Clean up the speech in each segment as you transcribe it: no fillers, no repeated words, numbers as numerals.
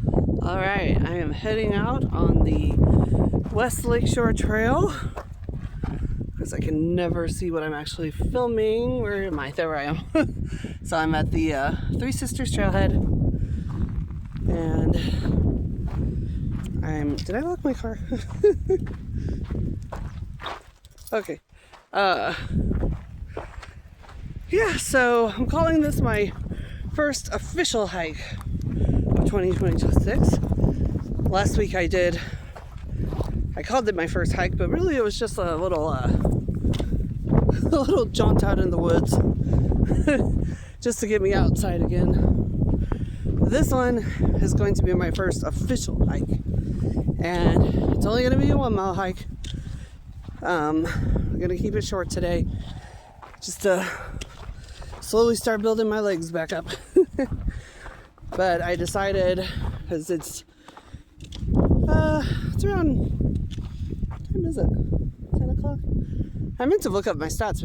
All right, I am heading out on the West Lakeshore Trail because I can never see what I'm actually filming. Where am I? There I am. So I'm at the Three Sisters Trailhead, and did I lock my car? Okay. Yeah, so I'm calling this my first official hike of 2026. Last week I called it my first hike, but really it was just a little jaunt out in the woods just to get me outside again. This one is going to be my first official hike, and it's only going to be a 1 mile hike. I'm going to keep it short today just to slowly start building my legs back up. But I decided, because it's around, what time is it? 10 o'clock? I meant to look up my stats,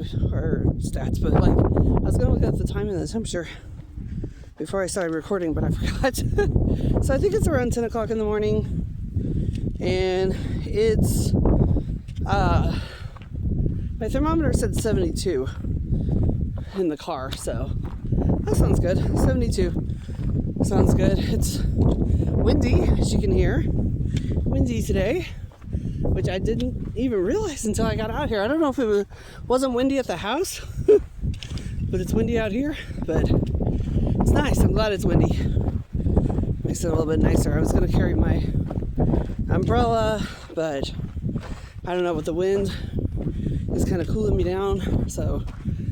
but like, I was going to look up the time and the temperature before I started recording, but I forgot. So I think it's around 10 o'clock in the morning, and it's, my thermometer said 72 in the car, so that sounds good. 72 sounds good. It's windy, as you can hear. Windy today, which I didn't even realize until I got out here. I don't know if it wasn't windy at the house, but it's windy out here. But it's nice. I'm glad it's windy. Makes it a little bit nicer. I was going to carry my umbrella, but I don't know, with the wind is kind of cooling me down, so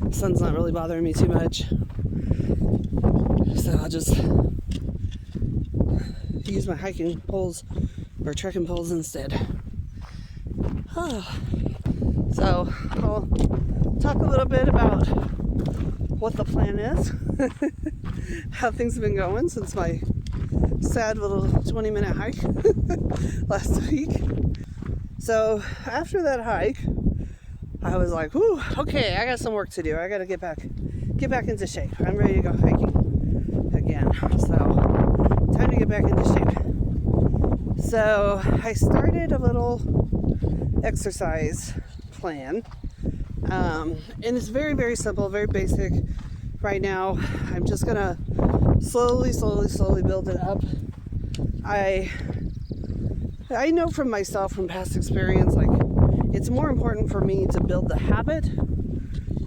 the sun's not really bothering me too much. So I'll just use my hiking poles or trekking poles instead. So I'll talk a little bit about what the plan is, how things have been going since my sad little 20-minute hike last week. So after that hike, I was like, whew, okay, I got some work to do. I got to get back into shape. I'm ready to go hiking again. So time to get back into shape. So I started a little exercise plan. And it's very, very simple, very basic. Right now, I'm just going to slowly build it up. I know from myself, from past experience, like, it's more important for me to build the habit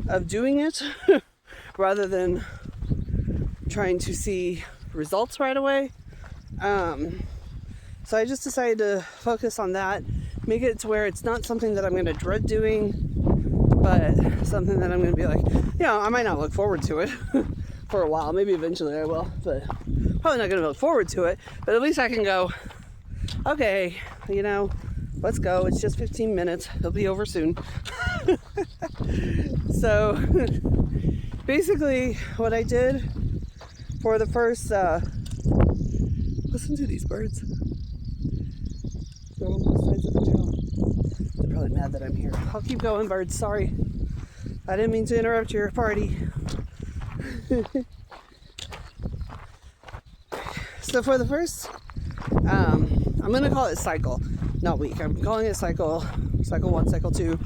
of doing it rather than trying to see results right away. So I just decided to focus on that, make it to where it's not something that I'm going to dread doing, but something that I'm going to be like, I might not look forward to it for a while. Maybe eventually I will, but probably not going to look forward to it. But at least I can go, okay, let's go. It's just 15 minutes. It'll be over soon. So basically what I did for the first, listen to these birds. They're on both sides of the trail. They're probably mad that I'm here. I'll keep going, birds. Sorry. I didn't mean to interrupt your party. So for the first, I'm going to call it cycle, not week. I'm calling it cycle 1, cycle 2,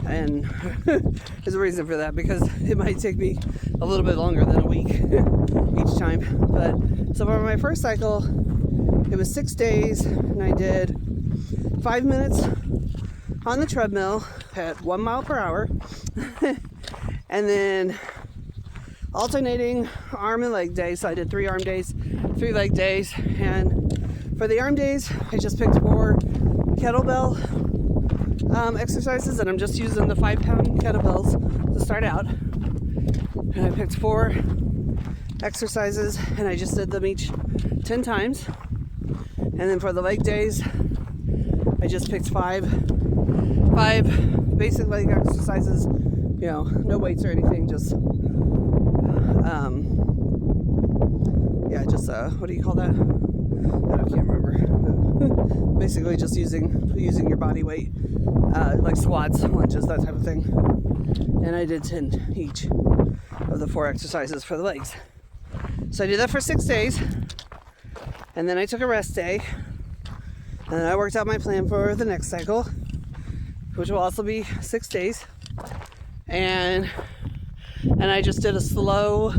and there's a reason for that, because it might take me a little bit longer than a week each time. But so for my first cycle, it was 6 days, and I did 5 minutes on the treadmill at 1 mile per hour, and then alternating arm and leg days. So I did 3 arm days, 3 leg days, and for the arm days, I just picked 4 kettlebell exercises, and I'm just using the 5-pound kettlebells to start out. And I picked 4 exercises, and I just did them each 10 times. And then for the leg days, I just picked 5 basic leg exercises, no weights or anything, just what do you call that? I can't remember. Basically just using your body weight, like squats, lunges, that type of thing. And I did 10 each of the 4 exercises for the legs. So I did that for 6 days. And then I took a rest day. And then I worked out my plan for the next cycle, which will also be 6 days. And I just did a slow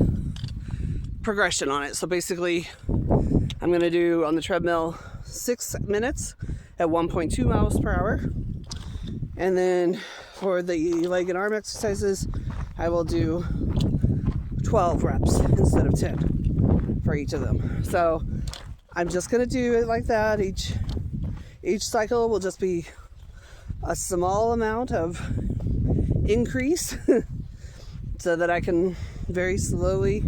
progression on it. So basically, I'm going to do on the treadmill 6 minutes at 1.2 miles per hour. And then for the leg and arm exercises, I will do 12 reps instead of 10 for each of them. So I'm just going to do it like that. Each cycle will just be a small amount of increase so that I can very slowly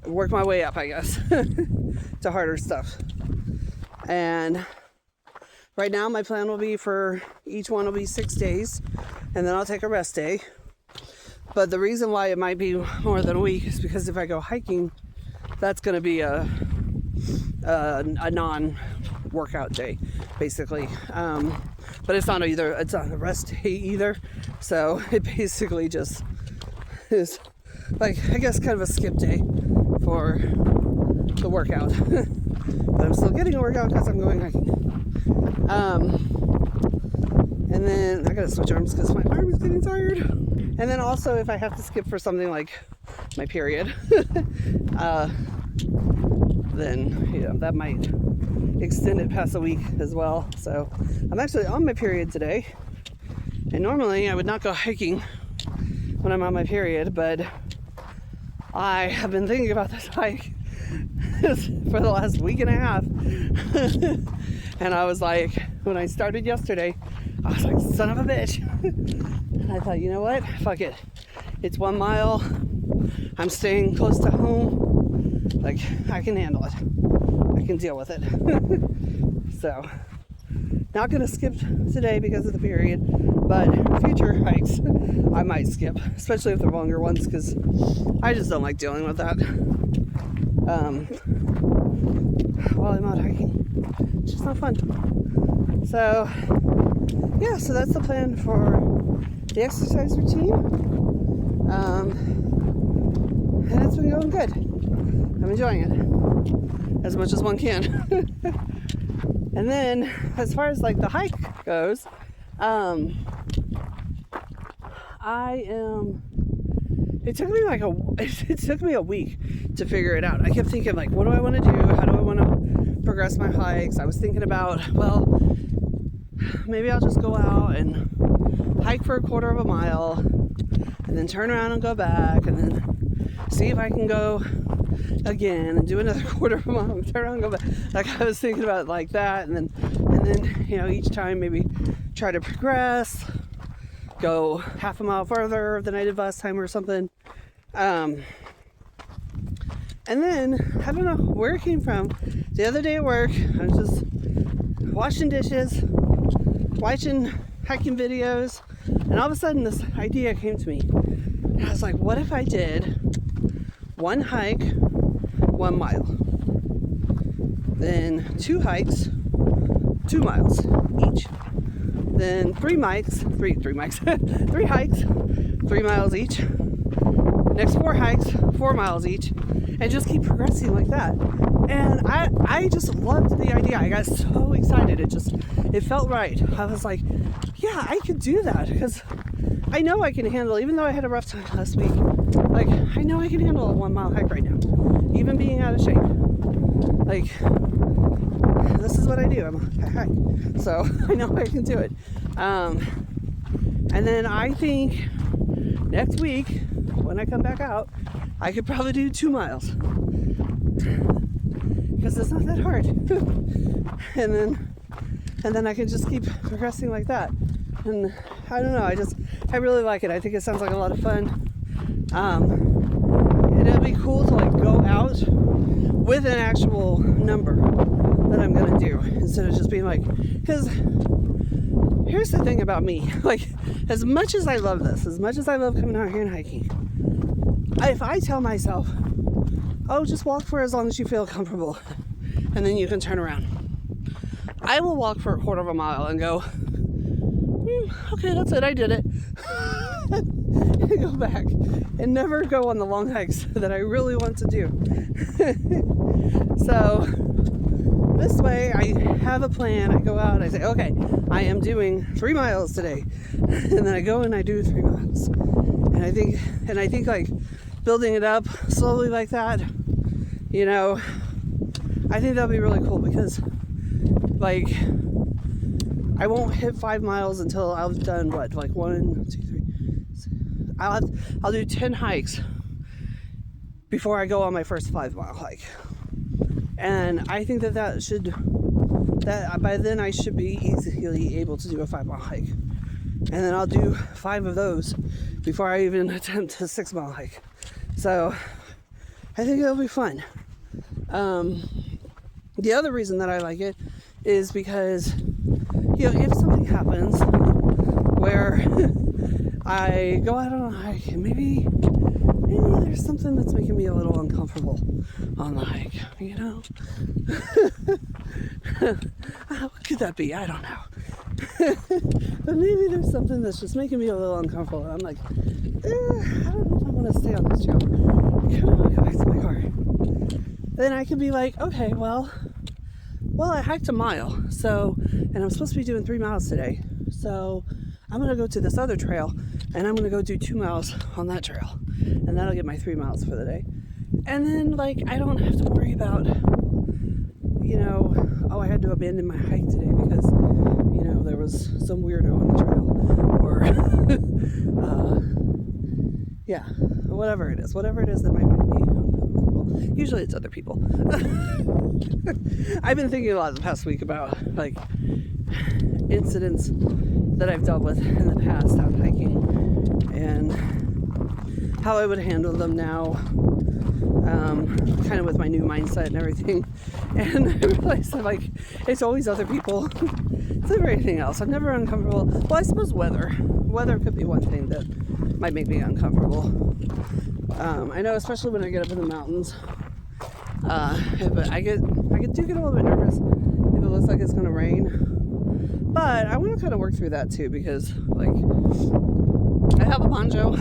work my way up, I guess, to harder stuff. And right now my plan will be for each one will be 6 days, and then I'll take a rest day. But the reason why it might be more than a week is because if I go hiking, that's going to be a non-workout day, basically. But it's not a rest day either. So it basically just is like, I guess, kind of a skip day for the workout. But I'm still getting a workout because I'm going hiking. And then I gotta switch arms because my arm is getting tired. And then also, if I have to skip for something like my period, then that might extend it past a week as well. So I'm actually on my period today, and normally I would not go hiking when I'm on my period, but I have been thinking about this hike for the last week and a half. And I was like, when I started yesterday, I was like, son of a bitch. And I thought, you know what? Fuck it. It's 1 mile. I'm staying close to home. Like, I can handle it. I can deal with it. So, not gonna skip today because of the period, but future hikes I might skip, especially if they're longer ones, because I just don't like dealing with that. While I'm out hiking, it's just not fun. So, yeah, so that's the plan for the exercise routine. And it's been going good. I'm enjoying it as much as one can. And then as far as like the hike goes, it took me a week to figure it out. I kept thinking, like, what do I want to do? How do I want to progress my hikes? I was thinking about, well, maybe I'll just go out and hike for 1/4 mile and then turn around and go back and then see if I can go again and do another 1/4 mile and turn around and go back. Like, I was thinking about it like that, and then each time maybe try to progress, go 1/2 mile further than I did last time or something. And then I don't know where it came from. The other day at work, I was just washing dishes, watching hiking videos, and all of a sudden this idea came to me. And I was like, what if I did 1 hike, 1 mile, then 2 hikes, 2 miles each, then 3 hikes, 3 miles each, next 4 hikes, 4 miles each, and just keep progressing like that. And I just loved the idea. I got so excited. It felt right. I was like, yeah, I could do that, because I know I can handle, even though I had a rough time last week, like, I know I can handle a 1 mile hike right now, even being out of shape. Like, this is what I do. I hike. So I know I can do it. And then I think next week, when I come back out, I could probably do 2 miles. Because it's not that hard. and then I can just keep progressing like that. And I don't know, I really like it. I think it sounds like a lot of fun. And it'll be cool to like go out with an actual number that I'm gonna do, instead of just being like, because here's the thing about me, like, as much as I love this, as much as I love coming out here and hiking, if I tell myself, oh, just walk for as long as you feel comfortable and then you can turn around, I will walk for 1/4 mile and go, okay, that's it, I did it. to go back and never go on the long hikes that I really want to do. So this way I have a plan. I go out, I say, okay, I am doing 3 miles today. And then I go and I do 3 miles. And I think like building it up slowly like that, you know, I think that'll be really cool because like I won't hit 5 miles until I've done what, like 1, 2, 3. I'll do 10 hikes before I go on my first 5-mile hike. And I think that by then I should be easily able to do a 5-mile hike. And then I'll do 5 of those before I even attempt a 6-mile hike. So I think it'll be fun. The other reason that I like it is because, you know, if something happens where I go out on a hike and maybe there's something that's making me a little uncomfortable on the hike, you know? What could that be? I don't know. But maybe there's something that's just making me a little uncomfortable. I'm like, I don't know if I want to stay on this trail. I kind of want to go back to my car. Then I can be like, okay, well, I hiked a mile, and I'm supposed to be doing 3 miles today. So I'm going to go to this other trail, and I'm going to go do 2 miles on that trail. And that'll get my 3 miles for the day. And then, like, I don't have to worry about, you know, oh, I had to abandon my hike today because, you know, there was some weirdo on the trail. Or, yeah, whatever it is that might make me uncomfortable. Usually it's other people. I've been thinking a lot the past week about, like, incidents that I've dealt with in the past out hiking and how I would handle them now, kind of with my new mindset and everything. And I realized that, like, it's always other people. It's never anything else. I'm never uncomfortable. Well, I suppose weather could be one thing that might make me uncomfortable. I know, especially when I get up in the mountains, but I do get a little bit nervous if it looks like it's gonna rain. But I want to kind of work through that too, because, like, I have a poncho.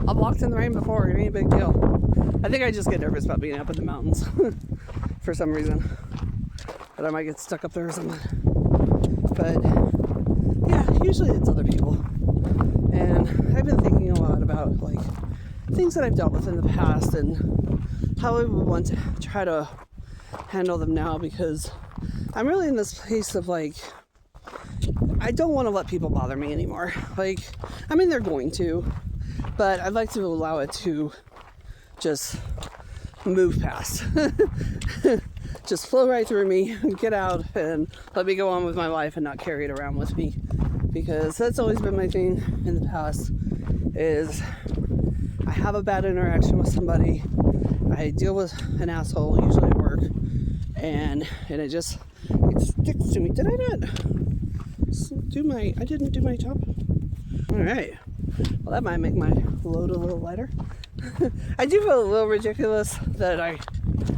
I've walked in the rain before. It ain't a big deal. I think I just get nervous about being up in the mountains for some reason. That I might get stuck up there or something. But yeah, usually it's other people. And I've been thinking a lot about, like, things that I've dealt with in the past and how I would want to try to handle them now, because I'm really in this place of, like, I don't want to let people bother me anymore. Like, I mean, they're going to, but I'd like to allow it to just move past. Just flow right through me, get out, and let me go on with my life and not carry it around with me. Because that's always been my thing in the past, is I have a bad interaction with somebody, I deal with an asshole, usually at work, and it sticks to me. Did I not I didn't do my top? Alright. Well, that might make my load a little lighter. I do feel a little ridiculous that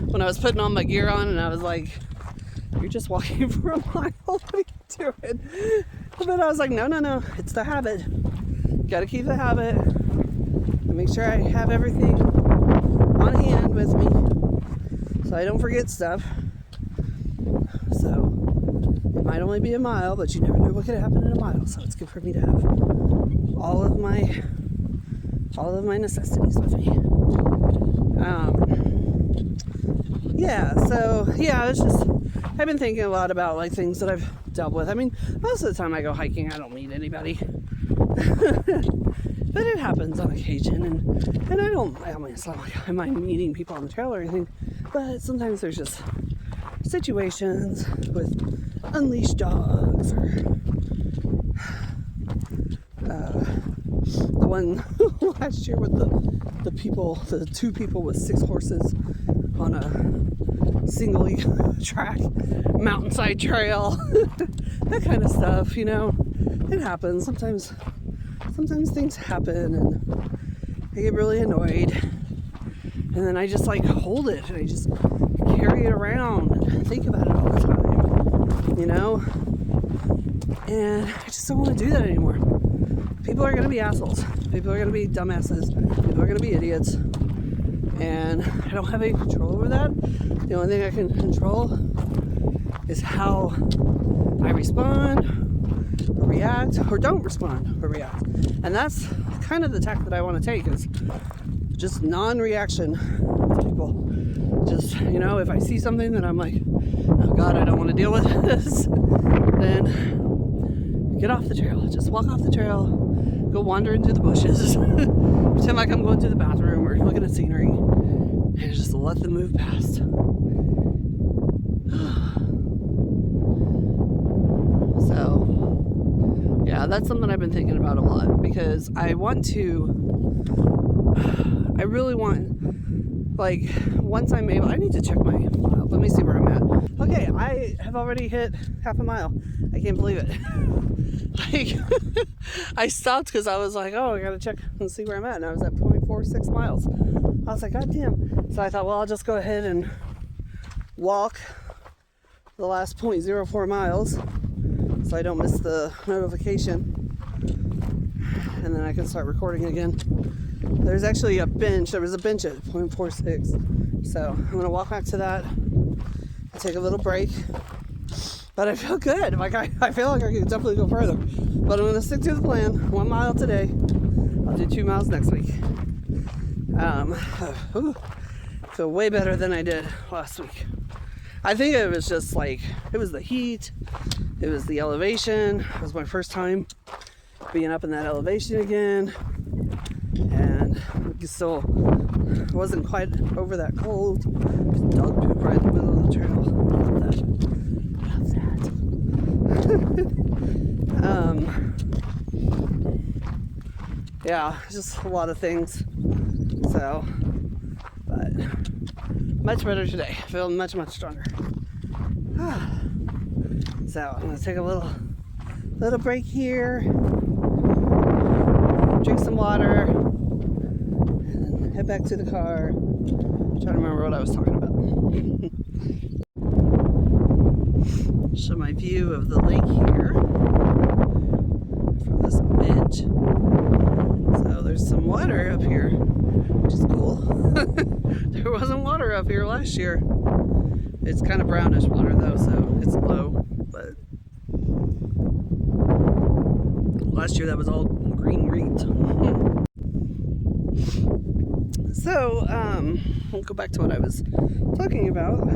when I was putting all my gear on and I was like, you're just walking for a mile, what are you doing? But I was like, no, it's the habit. Gotta keep the habit. And make sure I have everything on hand with me so I don't forget stuff. So it might only be a mile, but you never know what could happen in a mile. So it's good for me to have all of my necessities with me. I've been thinking a lot about, like, things that I've dealt with. I mean, most of the time I go hiking, I don't meet anybody. But it happens on occasion, and I mean, it's not like I mind meeting people on the trail or anything, but sometimes there's just situations with unleashed dogs, or the one last year with the 2 people with 6 horses on a single track mountainside trail. That kind of stuff, you know. It happens. Sometimes things happen and I get really annoyed, and then I just, like, hold it and I just carry it around and think about it all the time, you know. And I just don't want to do that anymore. People are going to be assholes. People are going to be dumbasses. People are going to be idiots. And I don't have any control over that. The only thing I can control is how I respond or react, or don't respond or react. And that's kind of the tack that I want to take, is just non-reaction to people. Just, if I see something that I'm like, oh God, I don't want to deal with this, then get off the trail. Just walk off the trail, go wander into the bushes, pretend like I'm going to the bathroom or looking at scenery, and just let them move past. So, yeah, that's something I've been thinking about a lot, because I really want, like, once I'm able, I need to check my mile. Let me see where I'm at. Okay, I have already hit half a mile. I can't believe it. Like, I stopped because I was like, oh, I gotta check and see where I'm at. And I was at 0.46 miles. I was like, God damn. So I thought, well, I'll just go ahead and walk the last 0.04 miles so I don't miss the notification. And then I can start recording again. There's actually a bench. There was a bench at 0.46. So I'm going to walk back to that, take a little break. But I feel good. Like I feel like I could definitely go further. But I'm going to stick to the plan. 1 mile today. I'll do 2 miles next week. Feel way better than I did last week. I think it was just like, it was the heat. It was the elevation. It was my first time being up in that elevation again. And it still wasn't quite over that cold. Just dog poop right in the middle of the trail. Love that. Yeah, just a lot of things. So, but much better today. I feel much stronger. So I'm gonna take a little break here, drink some water, and head back to the car. I'm trying to remember what I was talking about. Show my view of the lake here from this bench. So there's some water up here, which is cool. There wasn't water up here last year. It's kind of brownish water though, so it's low. But last year that was all green reeds. So, we'll go back to what I was talking about.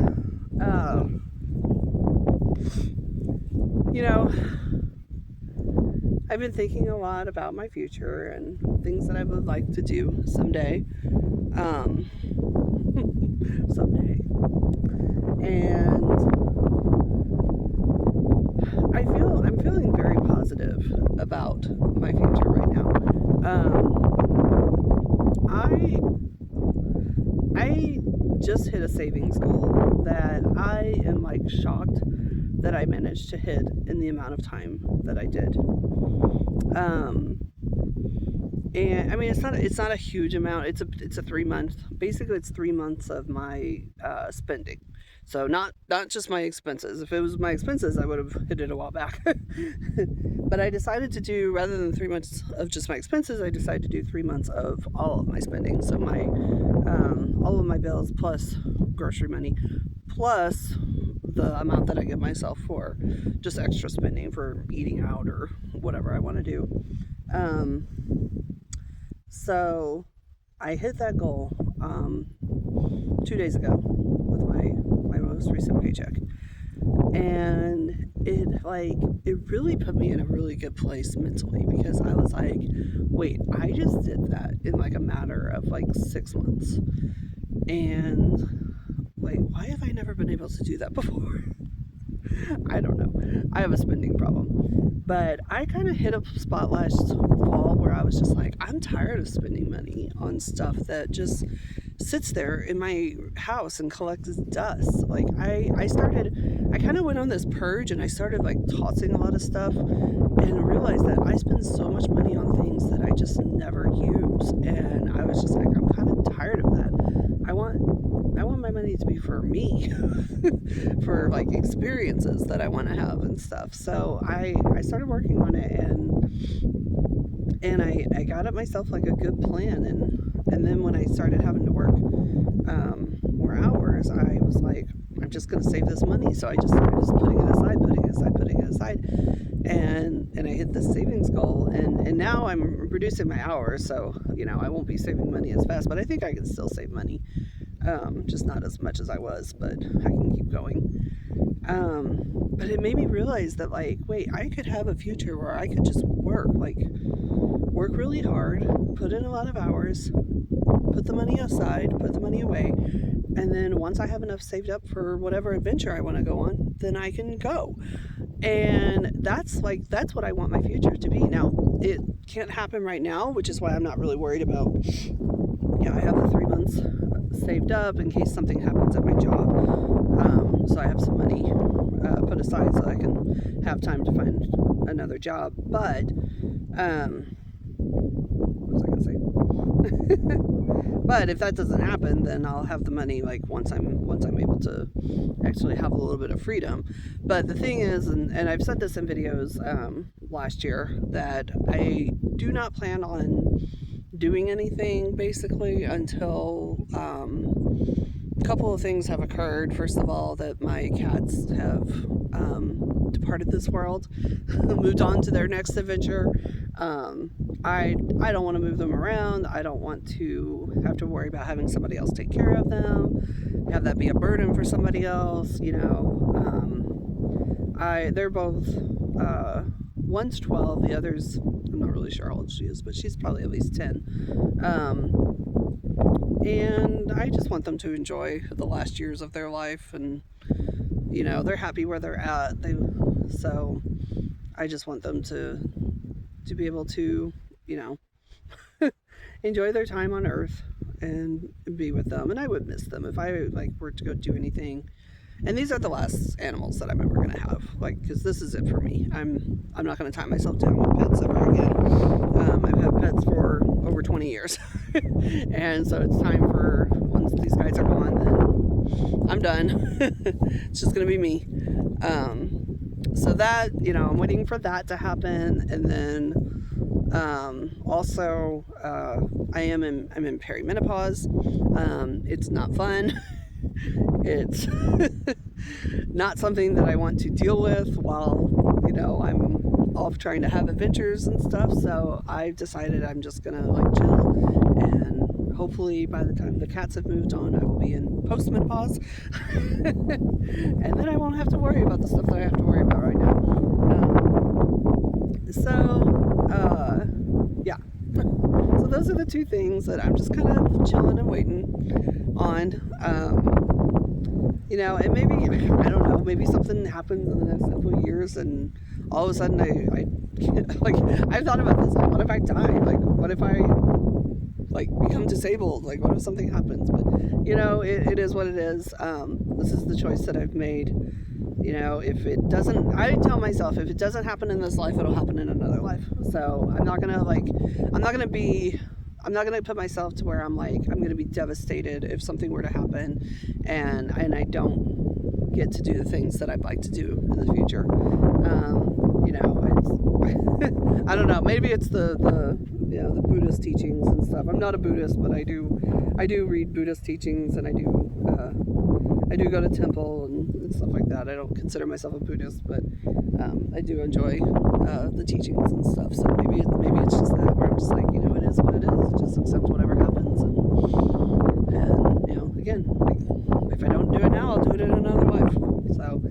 I've been thinking a lot about my future and things that I would like to do someday. Someday. And I'm feeling very positive about my future right now. I just hit a savings goal that I am like shocked that I managed to hit in the amount of time that I did. And I mean, it's not a huge amount. It's a 3 month. Basically, it's 3 months of my spending. So not just my expenses. If it was my expenses, I would have hit it a while back. But I decided to do, rather than 3 months of just my expenses, I decided to do 3 months of all of my spending. So my all of my bills plus grocery money plus the amount that I give myself for just extra spending for eating out or whatever I want to do. So I hit that goal 2 days ago with my most recent paycheck, and it really put me in a really good place mentally, because I was like, wait, I just did that in like a matter of like 6 months, and like, why have I never been able to do that before? I don't know. I have a spending problem. But I kind of hit a spot last fall where I was just like, I'm tired of spending money on stuff that just sits there in my house and collects dust. Like I kind of went on this purge, and I started like tossing a lot of stuff, and realized that I spend so much money on things that I just never use. And I was just like, I'm kind of tired of that. I want my money to be for me, for like experiences that I want to have and stuff. So I started working on it, and And I got up myself like a good plan, and then when I started having to work more hours, I was like, I'm just going to save this money. So I just started just putting it aside, putting it aside, and I hit the savings goal, and now I'm reducing my hours, so I won't be saving money as fast, but I think I can still save money, just not as much as I was, but I can keep going. But it made me realize that, like, wait, I could have a future where I could just work really hard, put in a lot of hours, put the money aside, put the money away, and then once I have enough saved up for whatever adventure I want to go on, then I can go. And that's what I want my future to be. Now, it can't happen right now, which is why I'm not really worried about, I have the 3 months saved up in case something happens at my job. So I have some money put aside so I can have time to find another job. But, what was I going to say? But if that doesn't happen, then I'll have the money once I'm able to actually have a little bit of freedom. But the thing is, and I've said this in videos last year, that I do not plan on doing anything basically until a couple of things have occurred. First of all, that my cats have departed this world, moved on to their next adventure. I don't want to move them around. I don't want to have to worry about having somebody else take care of them, have that be a burden for somebody else. They're both, one's 12, the other's, I'm not really sure how old she is, but she's probably at least 10. And I just want them to enjoy the last years of their life, and they're happy where they're at. So I just want them to be able to enjoy their time on Earth and be with them. And I would miss them if I were to go do anything. And these are the last animals that I'm ever going to have, because this is it for me. I'm not going to tie myself down with pets ever again. I've had pets for over 20 years. And so it's time for, once these guys are gone, then I'm done. It's just going to be me. So that, I'm waiting for that to happen. And then also, I'm in perimenopause. It's not fun. It's not something that I want to deal with while, I'm off trying to have adventures and stuff. So I've decided I'm just gonna chill, and hopefully by the time the cats have moved on, I will be in postmenopause. And then I won't have to worry about the stuff that I have to worry about right now. Yeah. So those are the two things that I'm just kind of chilling and waiting on. And maybe, I don't know, maybe something happens in the next couple of years, and all of a sudden I've thought about this, what if I die? What if I become disabled? What if something happens? But it is what it is. This is the choice that I've made. If it doesn't, I tell myself, if it doesn't happen in this life, it'll happen in another life. So I'm not gonna put myself to where I'm going to be devastated if something were to happen, and I don't get to do the things that I'd like to do in the future. I don't know, maybe it's the Buddhist teachings and stuff. I'm not a Buddhist, but I do read Buddhist teachings, and I do go to temple and stuff like that. I don't consider myself a Buddhist, but I do enjoy the teachings and stuff. So maybe it's just that, where I'm just it is what it is. Just accept whatever happens, and again, if I don't do it now, I'll do it in another life. So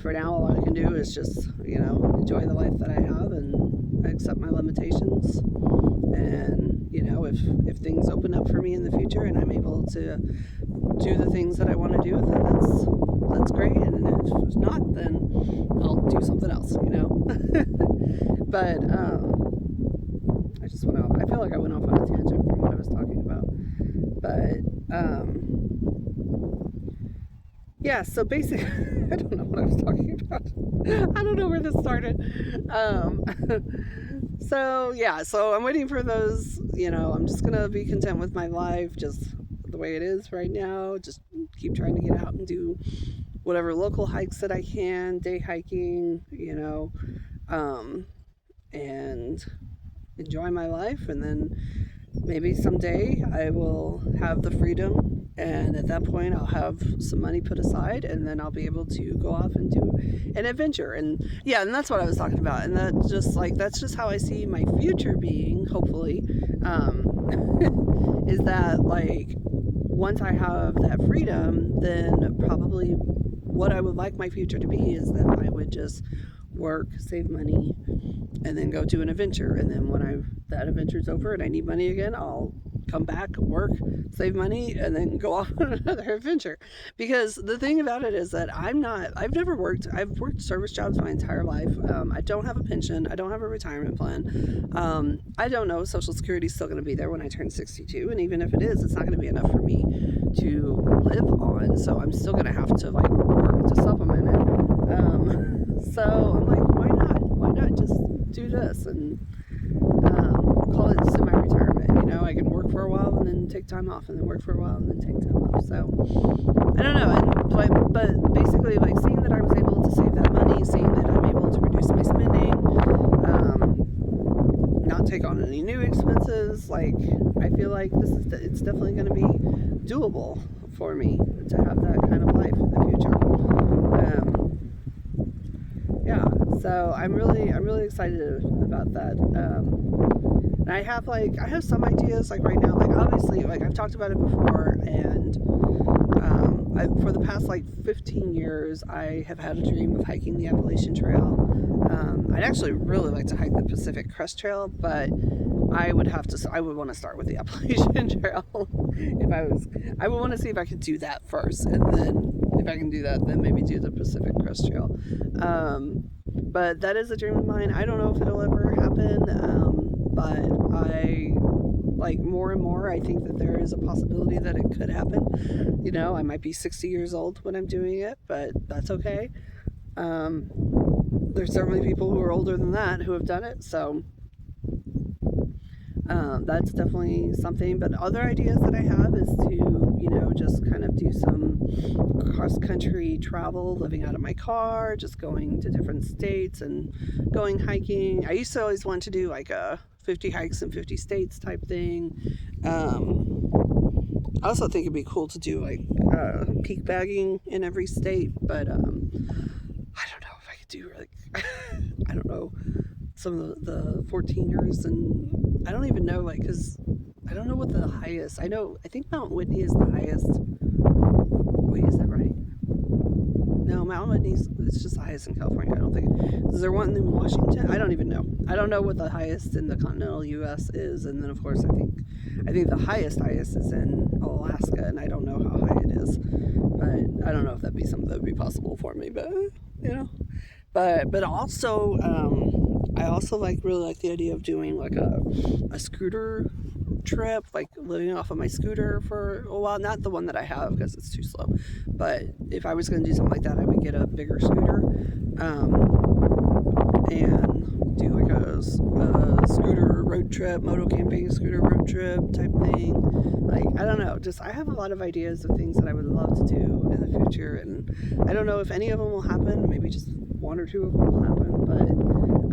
for now, all I can do is just enjoy the life that I have, and accept my limitations. And if things open up for me in the future and I'm able to do the things that I want to do, then that's great. And if not, then I'll do something else, But I feel like I went off on a tangent from what I was talking about. But yeah, so basically, I don't know what I was talking about. I don't know where this started. So I'm waiting for those, I'm just going to be content with my life, just the way it is right now. Just keep trying to get out and do whatever local hikes that I can, day hiking, and enjoy my life, and then maybe someday I will have the freedom, and at that point I'll have some money put aside, and then I'll be able to go off and do an adventure. And yeah, and that's what I was talking about. And that's just how I see my future being, hopefully, is that like once I have that freedom, then probably what I would like my future to be is that I would just work, save money, and then go do an adventure. And then when that adventure's over and I need money again, I'll come back, work, save money, and then go off on another adventure. Because the thing about it is that I've worked service jobs my entire life. I don't have a pension. I don't have a retirement plan. I don't know if Social Security is still going to be there when I turn 62. And even if it is, it's not going to be enough for me to live on. So I'm still going to have to like work to supplement it. So I'm like, why not? Why not just do this and call it semi-retirement? You know, I can work for a while and then take time off, and then work for a while and then take time off. So I don't know. But basically, like seeing that I was able to save that money, seeing that I'm able to reduce my spending, not take on any new expenses. Like I feel like it's definitely going to be doable for me to have that kind of life in the future. Yeah, so I'm really excited about that. And I have some ideas like right now, like obviously like I've talked about it before, and for the past like 15 years I have had a dream of hiking the Appalachian Trail. I'd actually really like to hike the Pacific Crest Trail, but I would want to start with the Appalachian Trail. I would want to see if I could do that first, and then if I can do that, then maybe do the Pacific Crest Trail. But that is a dream of mine. I don't know if it'll ever happen, but I like more and more I think that there is a possibility that it could happen. You know, I might be 60 years old when I'm doing it, but that's okay. There's certainly people who are older than that who have done it, so that's definitely something. But other ideas that I have is to, you know, just kind of do some cross-country travel, living out of my car, just going to different states and going hiking. I used to always want to do like a 50 hikes in 50 states type thing. I also think it'd be cool to do like peak bagging in every state, but I don't know if I could do like I don't know, some of the 14ers, and I don't even know, like, because I don't know what the highest, I think Mount Whitney is the highest. Wait, is that right? No, Mount Whitney's, it's just the highest in California. I don't think, is there one in Washington? I don't even know. I don't know what the highest in the continental U.S. is, and then of course I think the highest is in Alaska, and I don't know how high it is, but I don't know if that'd be something that would be possible for me, but you know. But also, I also really like the idea of doing like a scooter trip, like living off of my scooter for a while. Not the one that I have because it's too slow, but if I was going to do something like that, I would get a bigger scooter, and do like a scooter road trip, moto camping scooter road trip type thing. Like, I don't know, just I have a lot of ideas of things that I would love to do in the future, and I don't know if any of them will happen. Maybe just one or two of them will happen, but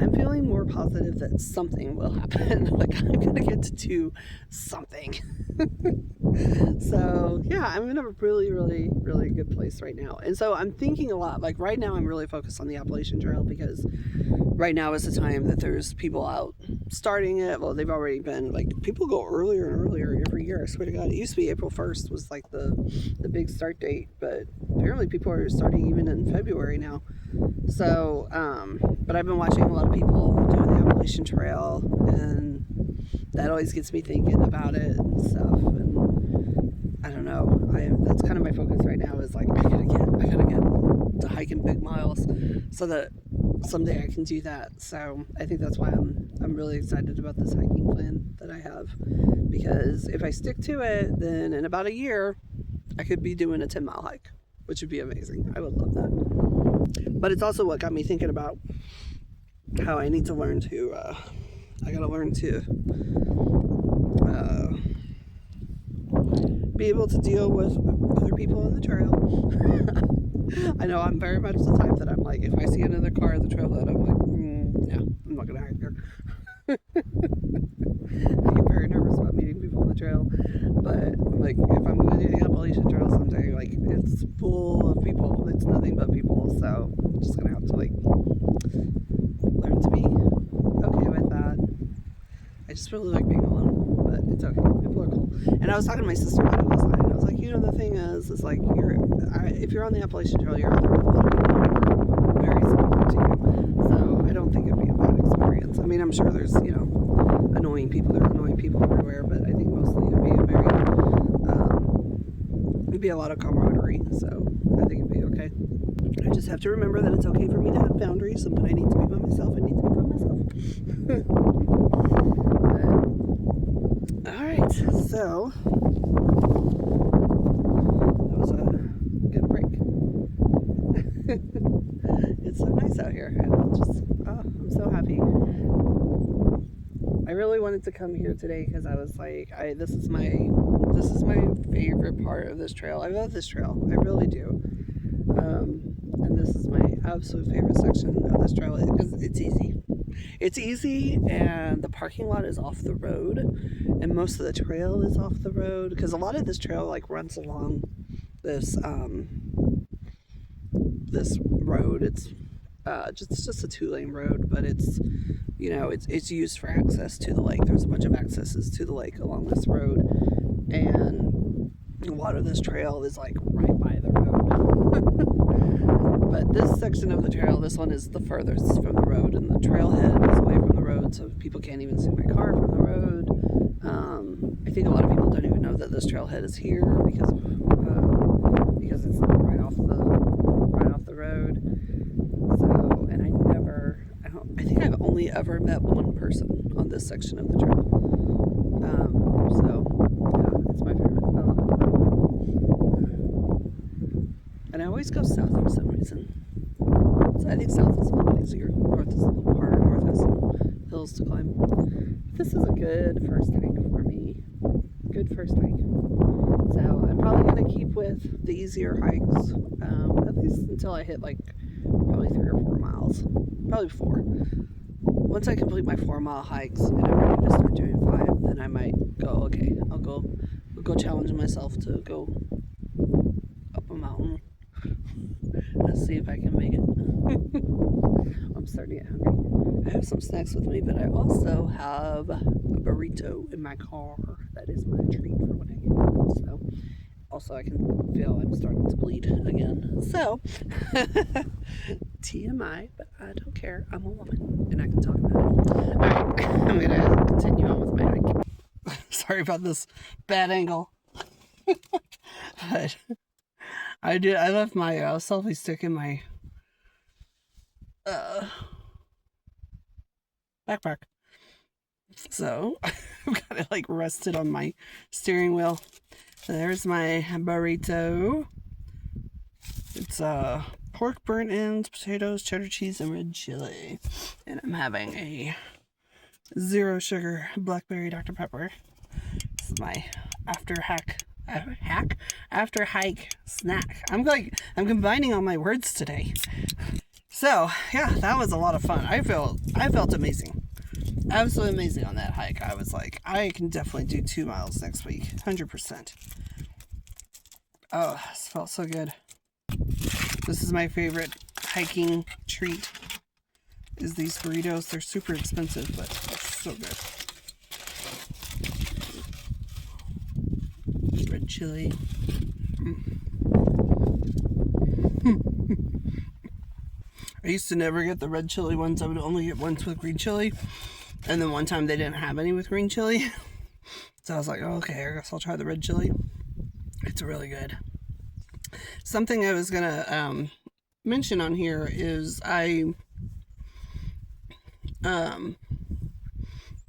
I'm feeling more positive that something will happen. Like, I'm gonna get to do something. So yeah, I'm in a really good place right now. And so I'm thinking a lot, like right now I'm really focused on the Appalachian Trail, because right now is the time that there's people out starting it. Well, they've already been, like, people go earlier and earlier every year. I swear to God, it used to be April 1st was like the big start date, but apparently people are starting even in February now. So, but I've been watching a lot of people doing the Appalachian Trail, and that always gets me thinking about it and stuff. And I don't know, that's kind of my focus right now, is like, I gotta get to hiking big miles so that someday I can do that. So I think that's why I'm really excited about this hiking plan that I have, because if I stick to it, then in about a year I could be doing a 10-mile hike, which would be amazing. I would love that. But it's also what got me thinking about how I need to learn to I gotta learn to be able to deal with other people on the trail. I know I'm very much the type that I'm like, if I see another car on the trail, that I'm like, yeah, I'm not gonna hike there. Trail, but like if I'm gonna do the Appalachian Trail someday, like it's full of people. It's nothing but people, so I'm just gonna have to like learn to be okay with that. I just really like being alone, but it's okay. People are cool. And I was talking to my sister about it last night, and I was like, the thing is like if you're on the Appalachian Trail, you're out there with a lot of people who are very similar to you. So I don't think it'd be a bad experience. I mean, I'm sure there's annoying people. There are annoying people everywhere, but I think mostly it'd be a lot of camaraderie. So I think it'd be okay. I just have to remember that it's okay for me to have boundaries, and when I need to be by myself, I need to be by myself. Alright, so that was a good break. It's so nice out here. I'm so happy. I really wanted to come here today because I was like, this is my favorite part of this trail. I love this trail. I really do. And this is my absolute favorite section of this trail because it's easy. It's easy, and the parking lot is off the road, and most of the trail is off the road because a lot of this trail like runs along this this road. It's just a 2-lane road, but it's it's used for access to the lake. There's a bunch of accesses to the lake along this road, and a lot of this trail is like right by the road. But this section of the trail, this one is the furthest from the road, and the trailhead is away from the road, so people can't even see my car from the road. I think a lot of people don't even know that this trailhead is here because it's right off the road. So, and I think I've only ever met one person on this section of the trail. So yeah, it's my favorite. I love it. And I always go south for some reason. So I think south is a little easier. North is a little harder. North has some hills to climb. This is a good first hike for me. Good first hike. So I'm probably going to keep with the easier hikes, at least until I hit like probably 3 or 4 miles. Probably 4. Once I complete my 4-mile hikes and I'm ready to start doing 5, then I might go, okay, I'll go challenge myself to go up a mountain. Let's see if I can make it. I'm starting to get hungry. I have some snacks with me, but I also have a burrito in my car. That is my treat for when I get home. So, also I can feel I'm starting to bleed again. So, TMI, but I don't care. I'm a woman, and I can talk about it. Alright, I'm gonna continue on with my hike. Sorry about this bad angle. But I left my selfie stick in my backpack. So I've got it like rested on my steering wheel. So there's my burrito. It's pork, burnt ends, potatoes, cheddar cheese, and red chili. And I'm having a 0 sugar blackberry Dr. Pepper. This is my after hike snack. I'm combining all my words today. So yeah, that was a lot of fun. I felt amazing. Absolutely amazing on that hike. I was like, I can definitely do 2 miles next week. 100%. Oh, this felt so good. This is my favorite hiking treat, is these burritos. They're super expensive, but they're so good. Red chili. I used to never get the red chili ones. I would only get ones with green chili. And then one time they didn't have any with green chili. So I was like, oh, okay, I guess I'll try the red chili. It's really good. Something I was going to mention on here is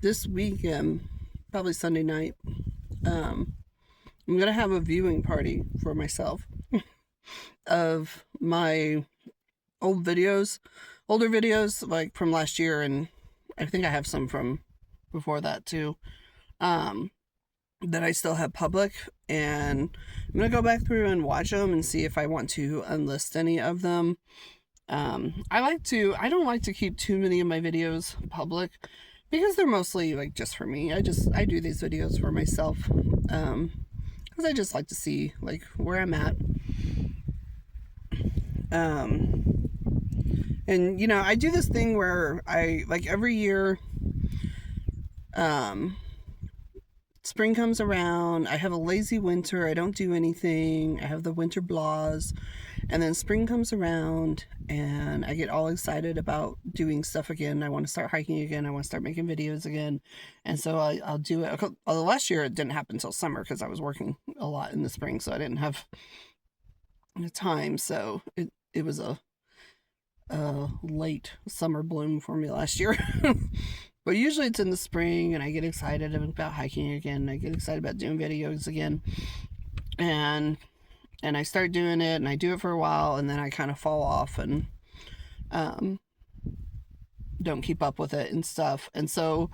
this weekend, probably Sunday night, I'm going to have a viewing party for myself of my older videos, like from last year, and I think I have some from before that too, that I still have public, and I'm going to go back through and watch them and see if I want to unlist any of them. I don't like to keep too many of my videos public because they're mostly like just for me. I do these videos for myself, because I just like to see like where I'm at. And you know, I do this thing where I like every year, spring comes around, I have a lazy winter, I don't do anything, I have the winter blahs, and then spring comes around and I get all excited about doing stuff again. I want to start hiking again, I want to start making videos again, and so I'll do it. Last year it didn't happen until summer because I was working a lot in the spring, so I didn't have the time, so it was a late summer bloom for me last year. But usually it's in the spring and I get excited about hiking again. I get excited about doing videos again. And I start doing it and I do it for a while and then I kind of fall off and don't keep up with it and stuff. And so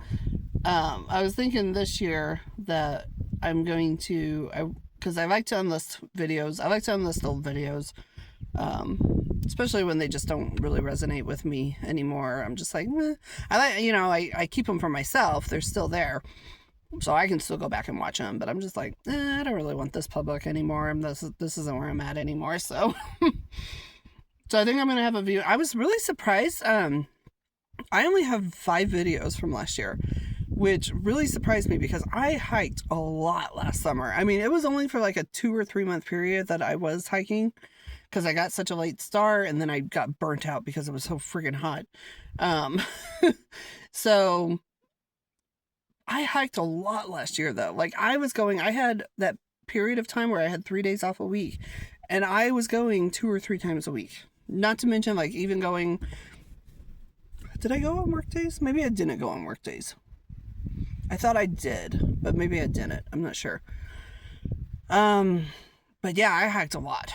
I was thinking this year that I'm going to, because I like to unlist videos. I like to unlist old videos. Especially when they just don't really resonate with me anymore. I'm just like, meh. I keep them for myself. They're still there, so I can still go back and watch them. But I'm just like, I don't really want this public anymore. This isn't where I'm at anymore. So, so I think I'm gonna have a view. I was really surprised. I only have 5 videos from last year, which really surprised me because I hiked a lot last summer. I mean, it was only for like a 2 or 3 month period that I was hiking, because I got such a late start and then I got burnt out because it was so freaking hot. So I hiked a lot last year though. Like I had that period of time where I had 3 days off a week and I was going 2 or 3 times a week. Not to mention like even going, did I go on work days? Maybe I didn't go on work days. I thought I did, but maybe I didn't. I'm not sure. But yeah, I hiked a lot.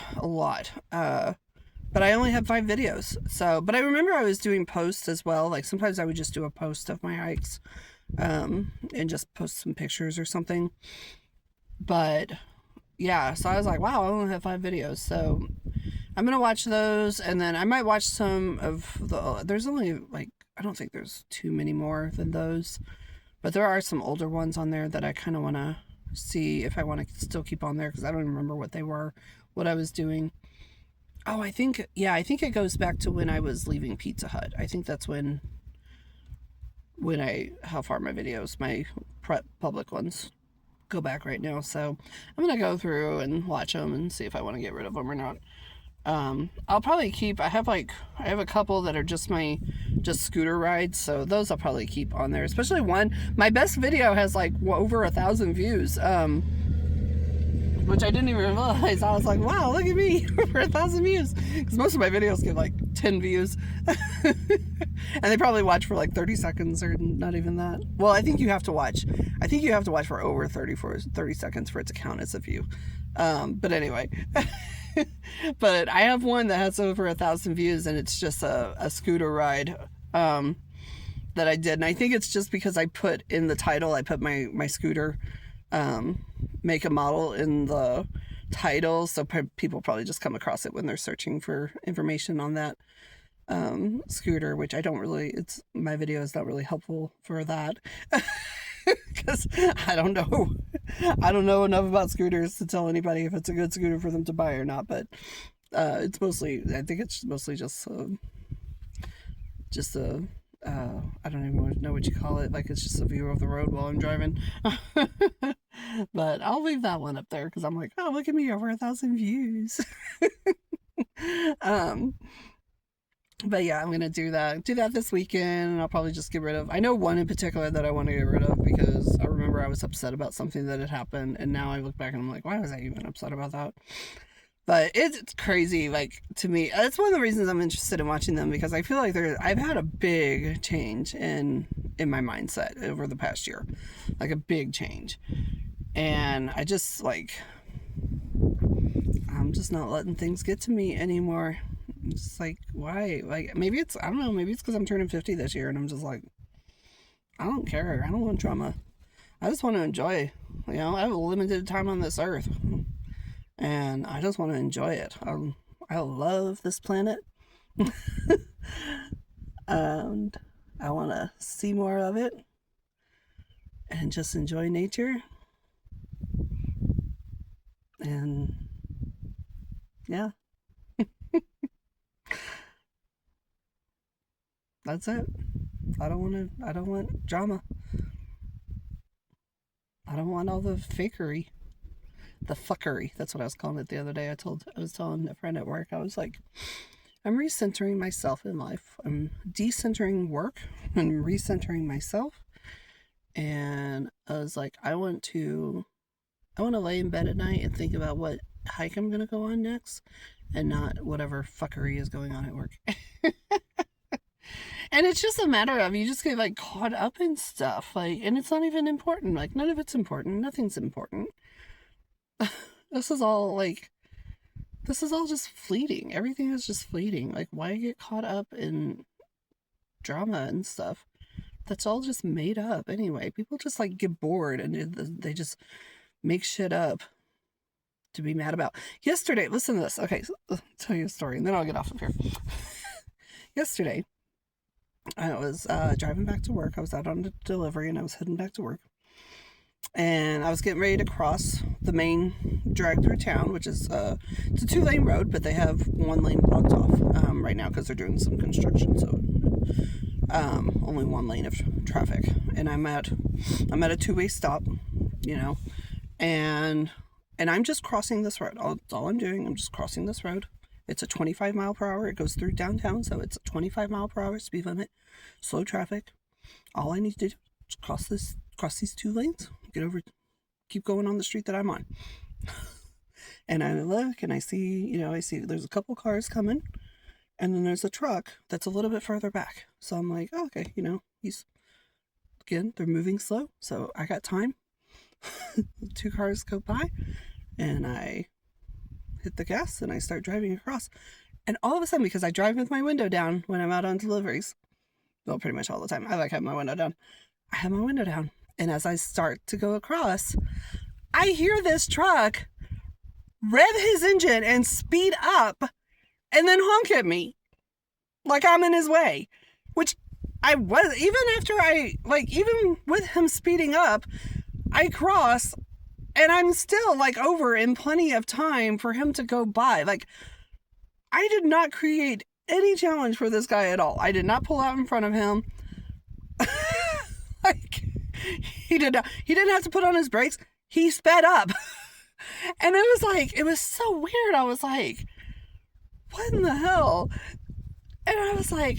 But I only have 5 videos. So, but I remember I was doing posts as well. Like sometimes I would just do a post of my hikes, and just post some pictures or something. But yeah, so I was like, wow, I only have 5 videos. So I'm going to watch those. And then I might watch some of there's only like, I don't think there's too many more than those, but there are some older ones on there that I kind of want to see if I want to still keep on there because I don't remember what they were, what I was doing. Oh, I think it goes back to when I was leaving Pizza Hut. I think that's when how far my videos, my public ones, go back right now. So I'm gonna go through and watch them and see if I want to get rid of them or not. I'll probably keep, I have a couple that are just scooter rides, so those I'll probably keep on there, especially one, my best video has like over 1,000 views, which I didn't even realize. I was like, wow, look at me, over 1,000 views, because most of my videos get like 10 views, and they probably watch for like 30 seconds or not even that. Well, I think you have to watch for over 30 seconds for it to count as a view, but anyway. But I have one that has over 1,000 views and it's just a scooter ride that I did, and I think it's just because I put in the title, I put my scooter make a model in the title, so people probably just come across it when they're searching for information on that scooter, which my video is not really helpful for that. Because I don't know enough about scooters to tell anybody if it's a good scooter for them to buy or not. But I think it's mostly just I don't even know what you call it. Like it's just a view of the road while I'm driving. But I'll leave that one up there because I'm like, oh, look at me, over 1,000 views. But yeah, I'm gonna do that this weekend, and I'll probably just get rid of, I know one in particular that I want to get rid of because I remember I was upset about something that had happened, and now I look back and I'm like, why was I even upset about that? But it's crazy, like, to me. That's one of the reasons I'm interested in watching them, because I feel like I've had a big change in my mindset over the past year, like a big change, and I just like, I'm just not letting things get to me anymore. It's like, why? Like, maybe it's, I don't know, maybe it's because I'm turning 50 this year and I'm just like, I don't care. I don't want drama. I just want to enjoy. I have a limited time on this earth and I just want to enjoy it. I love this planet and I want to see more of it. and just enjoy nature. And yeah, that's it. I don't want drama. I don't want all the fakery. The fuckery. That's what I was calling it the other day. I was telling a friend at work, I was like, I'm recentering myself in life. I'm decentering work and recentering myself. And I was like, I want to lay in bed at night and think about what hike I'm gonna go on next, and not whatever fuckery is going on at work. And it's just a matter of, you just get like caught up in stuff, like, and it's not even important. Like, none of it's important. Nothing's important. This is all just fleeting. Everything is just fleeting. Like, why get caught up in drama and stuff? That's all just made up anyway. People just like get bored and they just make shit up to be mad about. Yesterday, listen to this. Okay, so I'll tell you a story and then I'll get off of here. Yesterday, I was driving back to work. I was out on a delivery and I was heading back to work. And I was getting ready to cross the main drag through town, which is it's a 2-lane road, but they have 1 lane blocked off right now because they're doing some construction. So only 1 lane of traffic. And I'm at a 2-way stop, you know, and I'm just crossing this road. All I'm doing, I'm just crossing this road. It's a 25 mile per hour. It goes through downtown, so it's a 25 mile per hour speed limit, slow traffic. All I need to do is cross these 2 lanes, get over, keep going on the street that I'm on. And I look and I see there's a couple cars coming, and then there's a truck that's a little bit further back. So I'm like, oh, okay, they're moving slow, so I got time. 2 cars go by, and I hit the gas and I start driving across. And all of a sudden, because I drive with my window down when I'm out on deliveries, well, pretty much all the time, I like having my window down. I have my window down, and as I start to go across, I hear this truck rev his engine and speed up and then honk at me like I'm in his way, which I was, even with him speeding up, I cross and I'm still like over in plenty of time for him to go by. Like, I did not create any challenge for this guy at all. I did not pull out in front of him. Like, he didn't have to put on his brakes. He sped up. And it was so weird. I was like, what in the hell? And I was like,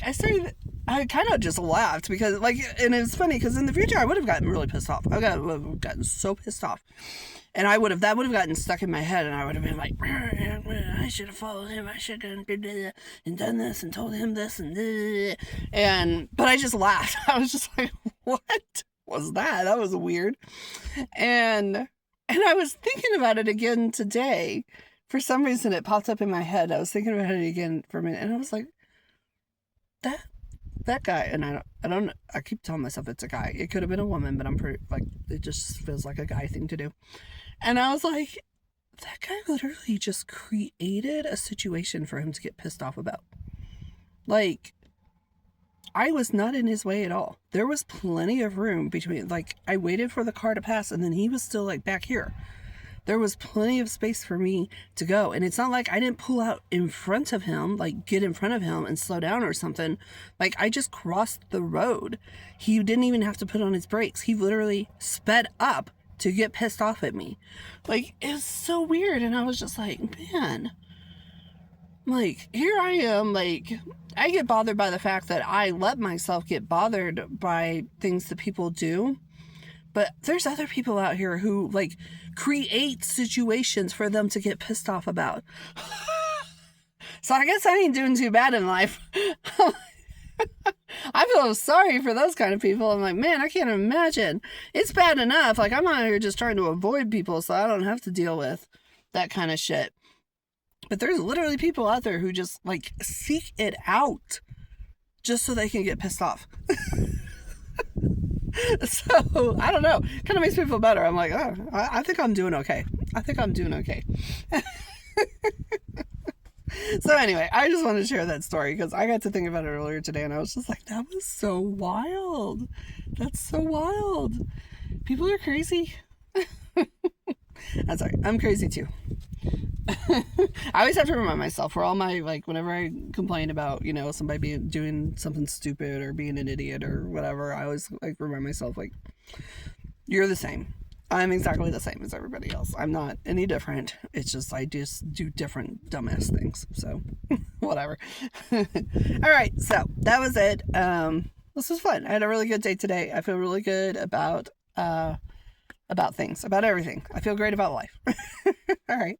I kind of just laughed because, like, and it's funny because in the future I would have gotten really pissed off. I would have gotten so pissed off, and that would have gotten stuck in my head, and I would have been like, I should have followed him. I should have and done this and told him this but I just laughed. I was just like, what was that? That was weird. And I was thinking about it again today. For some reason, it popped up in my head. I was thinking about it again for a minute, and I was like, that guy, and I keep telling myself it's a guy. It could have been a woman, but I'm pretty, like, it just feels like a guy thing to do. And I was like, that guy literally just created a situation for him to get pissed off about. Like, I was not in his way at all. There was plenty of room between, like, I waited for the car to pass, and then he was still, like, back here. There was plenty of space for me to go. And it's not like I didn't pull out in front of him, like get in front of him and slow down or something. Like, I just crossed the road. He didn't even have to put on his brakes. He literally sped up to get pissed off at me. Like, it was so weird. And I was just like, man, like, here I am. Like, I get bothered by the fact that I let myself get bothered by things that people do. But there's other people out here who, like, create situations for them to get pissed off about. So I guess I ain't doing too bad in life. I feel sorry for those kind of people. I'm like, man, I can't imagine. It's bad enough. Like, I'm out here just trying to avoid people so I don't have to deal with that kind of shit. But there's literally people out there who just, like, seek it out just so they can get pissed off. So, I don't know. Kind of makes me feel better. I'm like, oh, I think I'm doing okay. So anyway, I just wanted to share that story because I got to think about it earlier today and I was just like, that was so wild. That's so wild. People are crazy. I'm sorry, I'm crazy too. I always have to remind myself for all my, like, whenever I complain about, somebody doing something stupid or being an idiot or whatever, I always like remind myself, like, you're the same. I'm exactly the same as everybody else. I'm not any different. It's just I just do different dumbass things. So whatever. All right, so that was it. This was fun. I had a really good day today. I feel really good about things, about everything. I feel great about life. All right.